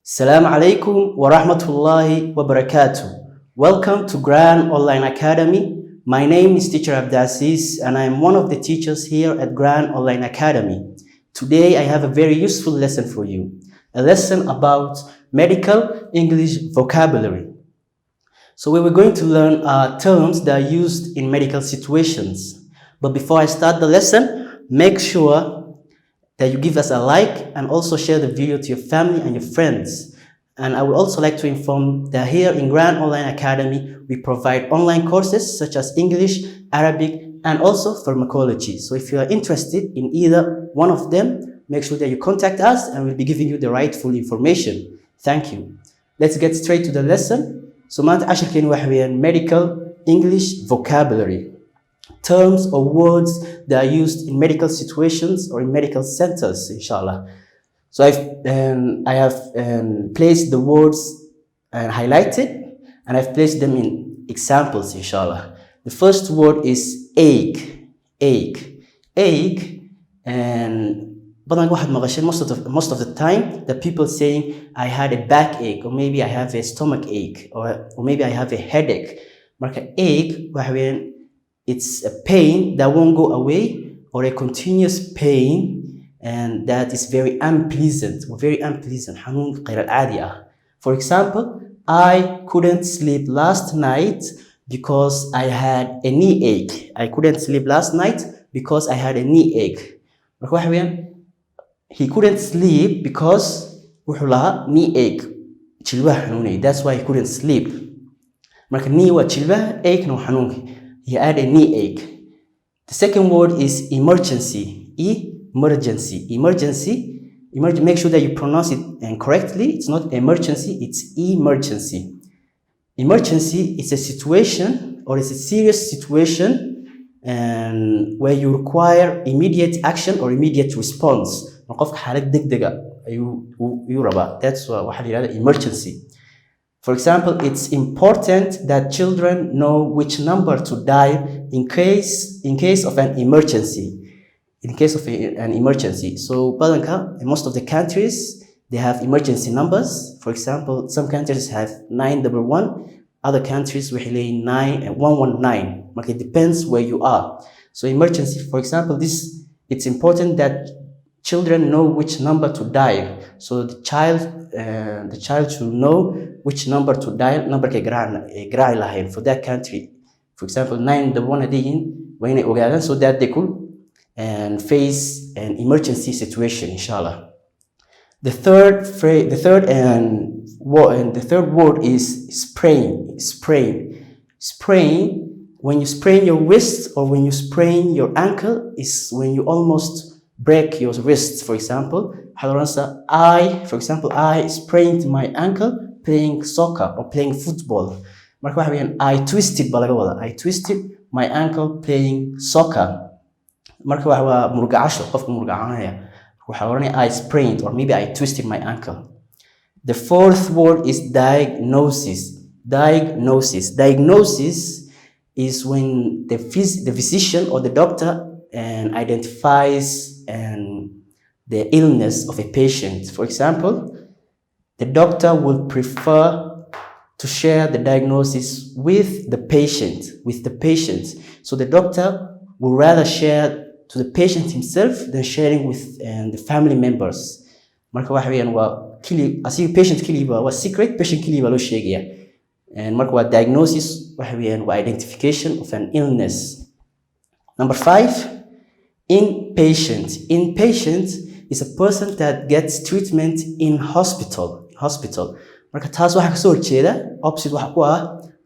Assalamu alaikum wa rahmatullahi wa barakatuh. Welcome to Grand Online Academy. My name is Teacher Abdiaziz and I am one of the teachers here at Grand Online Academy. Today I have a very useful lesson for you, a lesson about medical English vocabulary. So we were going to learn terms that are used in medical situations. But before I start the lesson, make sure that you give us a like and also share the video to your family and your friends. And I would also like to inform that here in Grand Online Academy, we provide online courses such as English, Arabic, and also pharmacology. So if you are interested in either one of them, make sure that you contact us and we'll be giving you the rightful information. Thank you. Let's get straight to the lesson. So maanta casharkeenu waxa weeyaan medical English vocabulary. Terms or words that are used in medical situations or in medical centers, inshallah. So I have placed the words and highlighted, and I've placed them in examples, inshallah. The first word is ache, and most of the time the people saying I had a backache, or maybe I have a stomach ache, or maybe I have a headache. Marka ache it's a pain that won't go away, or a continuous pain, and that is very unpleasant. حنون غير العادي. For example, I couldn't sleep last night because I had a knee ache. I couldn't sleep last night because I had a knee ache. He couldn't sleep because knee ache. That's why he couldn't sleep. Knee wa ache no حنونك. He had a knee ache. The second word is emergency. Emergency. Make sure that you pronounce it correctly. It's not emergency, it's emergency. Emergency is a situation, or it's a serious situation where you require immediate action or immediate response. That's what emergency. For example, it's important that children know which number to dial in case of an emergency. So, in most of the countries, they have emergency numbers. For example, some countries have 911, other countries will have 119. It depends where you are. So, emergency, for example, it's important that children know which number to dial. So the child should know which number to dial. Number for that country. For example, 911 when so that they could face an emergency situation, inshallah. The third word is sprain. Sprain. When you sprain your wrist or when you sprain your ankle is when you almost break your wrists. For example, I sprained my ankle playing soccer or playing football. I twisted my ankle playing soccer. I sprained, or maybe I twisted my ankle. The fourth word is diagnosis. Diagnosis is when the physician or the doctor identifies the illness of a patient. For example, the doctor will prefer to share the diagnosis with the patient. So the doctor will rather share to the patient himself than sharing with the family members. Patient secret, patient and diagnosis identification of an illness. Number 5, inpatient. Inpatient is a person that gets treatment in hospital. Opposite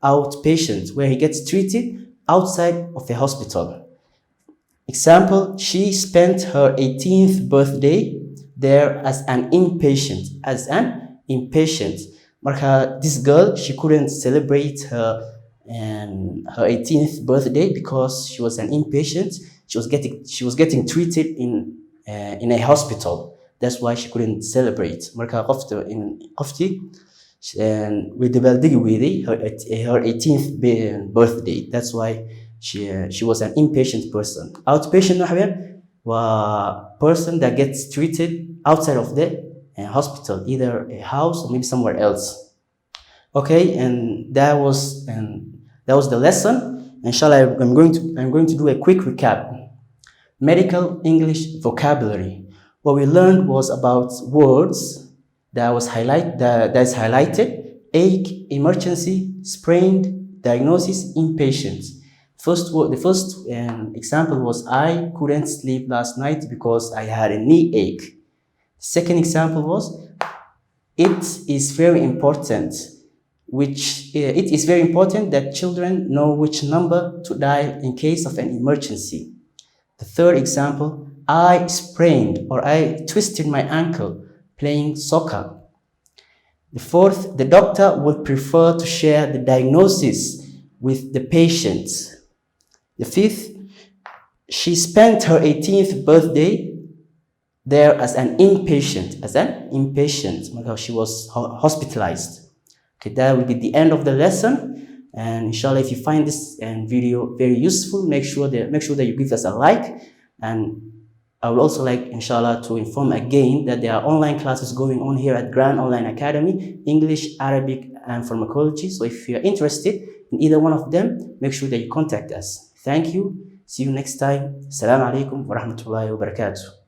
outpatient, where he gets treated outside of a hospital. Example, she spent her 18th birthday there as an inpatient. This girl, she couldn't celebrate her 18th birthday because she was an inpatient. She was getting treated in a hospital. That's why she couldn't celebrate. With her 18th birthday. That's why she was an inpatient person. Outpatient person that gets treated outside of the a hospital, either a house or maybe somewhere else. Okay, and that was the lesson. Inshallah, I'm going to do a quick recap. Medical English vocabulary. What we learned was about words that is highlighted: ache, emergency, sprained, diagnosis, inpatient. The first example was I couldn't sleep last night because I had a knee ache. Second example was it is very important that children know which number to dial in case of an emergency. The third example, I sprained or I twisted my ankle playing soccer. The fourth, the doctor would prefer to share the diagnosis with the patient. The fifth, she spent her 18th birthday there as an inpatient. She was hospitalized. Okay, that will be the end of the lesson. And inshallah, if you find this video very useful, make sure that you give us a like. And I would also like, inshallah, to inform again that there are online classes going on here at Grand Online Academy, English, Arabic, and Pharmacology. So if you're interested in either one of them, make sure that you contact us. Thank you. See you next time. Assalamu alaikum wa rahmatullahi wa barakatuh.